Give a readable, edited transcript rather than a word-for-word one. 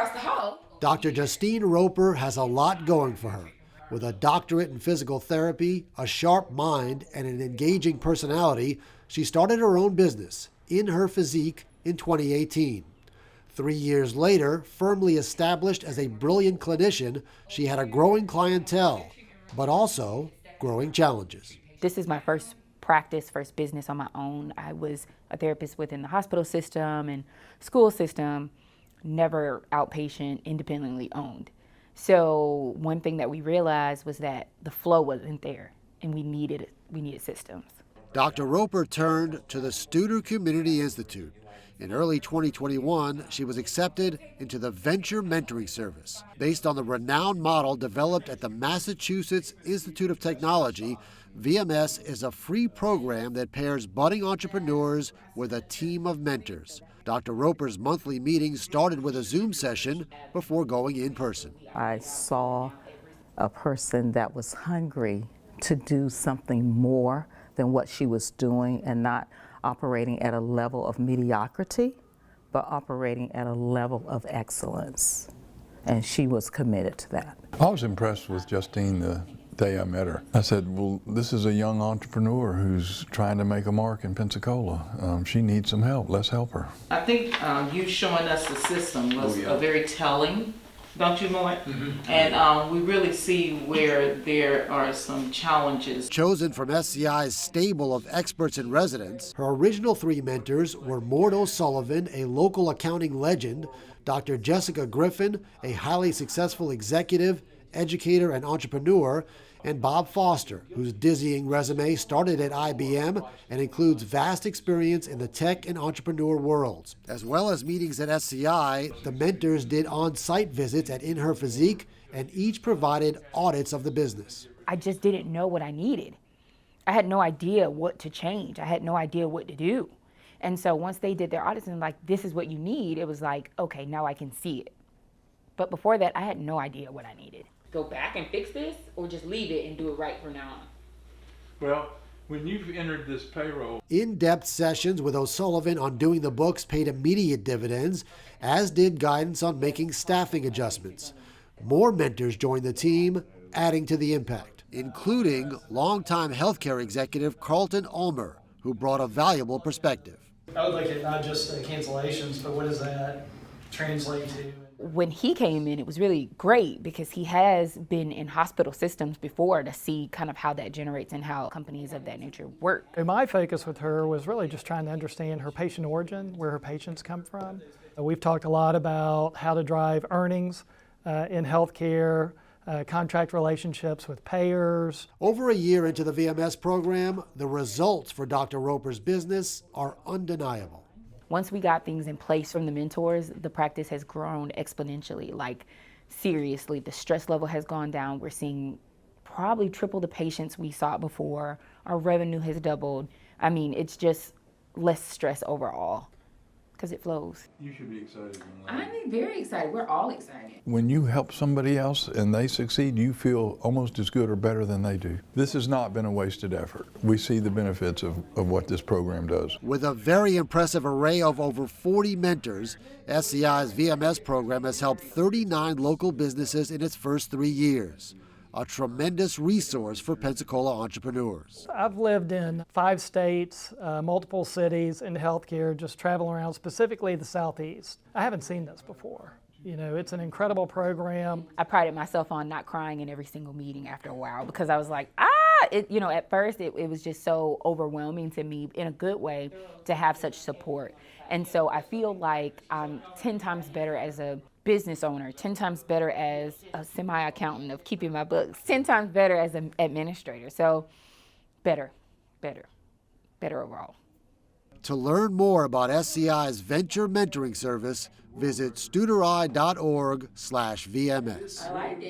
across the hall. Dr. Justine Roper has a lot going for her. With a doctorate in physical therapy, a sharp mind, and an engaging personality, she started her own business, In Her Physique, in 2018. 3 years later, firmly established as a brilliant clinician, she had a growing clientele, but also growing challenges. This is my first practice, first business on my own. I was a therapist within the hospital system and school system, never outpatient, independently owned. So one thing that we realized was that the flow wasn't there, and we needed systems. Dr. Roper turned to the Studer Community Institute. In early 2021, she was accepted into the Venture Mentoring Service. Based on the renowned model developed at the Massachusetts Institute of Technology, VMS is a free program that pairs budding entrepreneurs with a team of mentors. Dr. Roper's monthly meetings started with a Zoom session before going in person. I saw a person that was hungry to do something more than what she was doing and not operating at a level of mediocrity, but operating at a level of excellence. And she was committed to that. I was impressed with Justine the day I met her. I said, well, this is a young entrepreneur who's trying to make a mark in Pensacola. She needs some help. Let's help her. I think you showing us the system was very telling, don't you, Moy? Mm-hmm. And we really see where there are some challenges. Chosen from SCI's stable of experts and residents, her original 3 mentors were Mort O'Sullivan, a local accounting legend, Dr. Jessica Griffin, a highly successful executive, educator, and entrepreneur, and Bob Foster, whose dizzying resume started at IBM and includes vast experience in the tech and entrepreneur worlds. As well as meetings at SCI, the mentors did on-site visits at In Her Physique, and each provided audits of the business. I just didn't know what I needed. I had no idea what to change. I had no idea what to do. And so once they did their audits and like, this is what you need, it was like, okay, now I can see it. But before that, I had no idea what I needed. Go back and fix this, or just leave it and do it right from now on? Well, when you've entered this payroll. In-depth sessions with O'Sullivan on doing the books paid immediate dividends, as did guidance on making staffing adjustments. More mentors joined the team, adding to the impact, including longtime healthcare executive Carlton Ulmer, who brought a valuable perspective. I would look at not just cancellations, but what does that translate to? When he came in, it was really great because he has been in hospital systems before to see kind of how that generates and how companies of that nature work. And my focus with her was really just trying to understand her patient origin, where her patients come from. We've talked a lot about how to drive earnings in healthcare, contract relationships with payers. Over a year into the VMS program, the results for Dr. Roper's business are undeniable. Once we got things in place from the mentors, the practice has grown exponentially. Like, seriously, the stress level has gone down. We're seeing probably triple the patients we saw before. Our revenue has doubled. I mean, it's just less stress overall because it flows. You should be excited. I'm very excited. We're all excited. When you help somebody else and they succeed, you feel almost as good or better than they do. This has not been a wasted effort. We see the benefits of what this program does. With a very impressive array of over 40 mentors, SCI's VMS program has helped 39 local businesses in its first 3 years. A tremendous resource for Pensacola entrepreneurs. I've lived in 5 states, multiple cities in healthcare, just traveling around, specifically the Southeast. I haven't seen this before. You know, it's an incredible program. I prided myself on not crying in every single meeting after a while because I was like, at first it was just so overwhelming to me in a good way to have such support. And so I feel like I'm 10 times better as a business owner, 10 times better as a semi-accountant of keeping my books, 10 times better as an administrator. So better overall. To learn more about SCI's Venture Mentoring Service, visit studeri.org/VMS. I liked it.